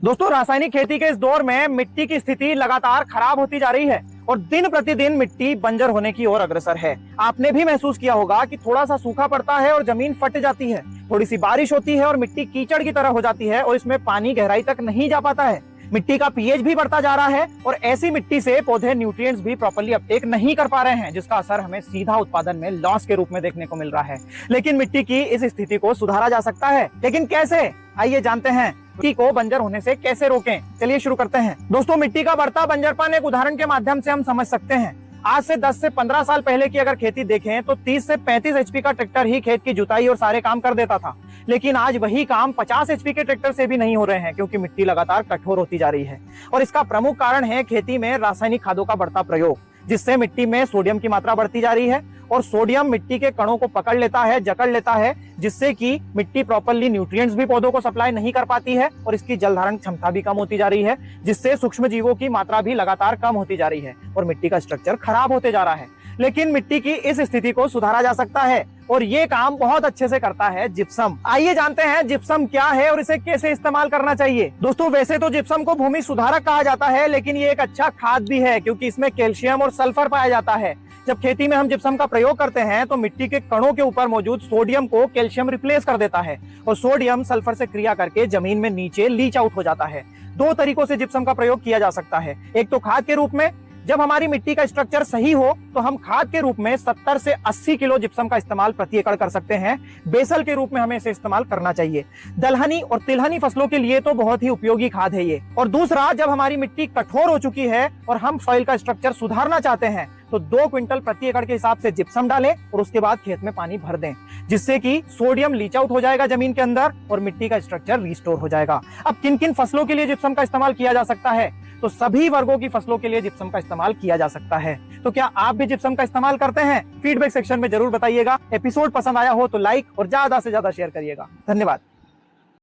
दोस्तों, रासायनिक खेती के इस दौर में मिट्टी की स्थिति लगातार खराब होती जा रही है और दिन प्रतिदिन मिट्टी बंजर होने की ओर अग्रसर है। आपने भी महसूस किया होगा कि थोड़ा सा सूखा पड़ता है और जमीन फट जाती है, थोड़ी सी बारिश होती है और मिट्टी कीचड़ की तरह हो जाती है और इसमें पानी गहराई तक नहीं जा पाता है। मिट्टी का पीएच भी बढ़ता जा रहा है और ऐसी मिट्टी से पौधे न्यूट्रिएंट्स भी प्रॉपर्ली अपटेक नहीं कर पा रहे हैं, जिसका असर हमें सीधा उत्पादन में लॉस के रूप में देखने को मिल रहा है। लेकिन मिट्टी की इस स्थिति को सुधारा जा सकता है, लेकिन कैसे? आइए जानते हैं मिट्टी को बंजर होने से कैसे रोकें। चलिए शुरू करते हैं। दोस्तों, मिट्टी का बढ़ता बंजरपन एक उदाहरण के माध्यम से हम समझ सकते हैं। आज से 10 से 15 साल पहले की अगर खेती देखें तो 30 से 35 एचपी का ट्रैक्टर ही खेत की जुताई और सारे काम कर देता था। लेकिन आज वही काम 50 एचपी के ट्रैक्टर से भी नहीं हो रहे हैं, क्योंकि मिट्टी लगातार कठोर होती जा रही है। और इसका प्रमुख कारण है खेती में रासायनिक खादों का बढ़ता प्रयोग, जिससे मिट्टी में सोडियम की मात्रा बढ़ती जा रही है और सोडियम मिट्टी के कणों को पकड़ लेता है, जकड़ लेता है, जिससे कि मिट्टी प्रॉपर्ली न्यूट्रिएंट्स भी पौधों को सप्लाई नहीं कर पाती है और इसकी जल धारण क्षमता भी कम होती जा रही है, जिससे सूक्ष्म जीवों की मात्रा भी लगातार कम होती जा रही है और मिट्टी का स्ट्रक्चर खराब होते जा रहा है। लेकिन मिट्टी की इस स्थिति को सुधारा जा सकता है और ये काम बहुत अच्छे से करता है जिप्सम। आइए जानते हैं जिप्सम क्या है और इसे कैसे इस्तेमाल करना चाहिए। दोस्तों, वैसे तो जिप्सम को भूमि सुधारक कहा जाता है, लेकिन ये एक अच्छा खाद भी है, क्योंकि इसमें कैल्शियम और सल्फर पाया जाता है। जब खेती में हम जिप्सम का प्रयोग करते हैं तो मिट्टी के कणों के ऊपर मौजूद सोडियम को कैल्शियम रिप्लेस कर देता है और सोडियम सल्फर से क्रिया करके जमीन में नीचे लीच आउट हो जाता है। दो तरीकों से जिप्सम का प्रयोग किया जा सकता है। एक तो खाद के रूप में, जब हमारी मिट्टी का स्ट्रक्चर सही हो तो हम खाद के रूप में 70 से 80 किलो जिप्सम का इस्तेमाल प्रति एकड़ कर सकते हैं। बेसल के रूप में हमें इसे इस्तेमाल करना चाहिए। दलहनी और तिलहनी फसलों के लिए तो बहुत ही उपयोगी खाद है ये। और दूसरा, जब हमारी मिट्टी कठोर हो चुकी है और हम सॉइल का स्ट्रक्चर सुधारना चाहते हैं तो 2 क्विंटल प्रति एकड़ के हिसाब से जिप्सम डालें और उसके बाद खेत में पानी भर दें, जिससे कि सोडियम लीच आउट हो जाएगा जमीन के अंदर और मिट्टी का स्ट्रक्चर रिस्टोर हो जाएगा। अब किन किन फसलों के लिए जिप्सम का इस्तेमाल किया जा सकता है? तो सभी वर्गों की फसलों के लिए जिप्सम का इस्तेमाल किया जा सकता है। तो क्या आप भी जिप्सम का इस्तेमाल करते हैं? फीडबैक सेक्शन में जरूर बताइएगा। एपिसोड पसंद आया हो तो लाइक और ज्यादा से ज्यादा शेयर करिएगा। धन्यवाद।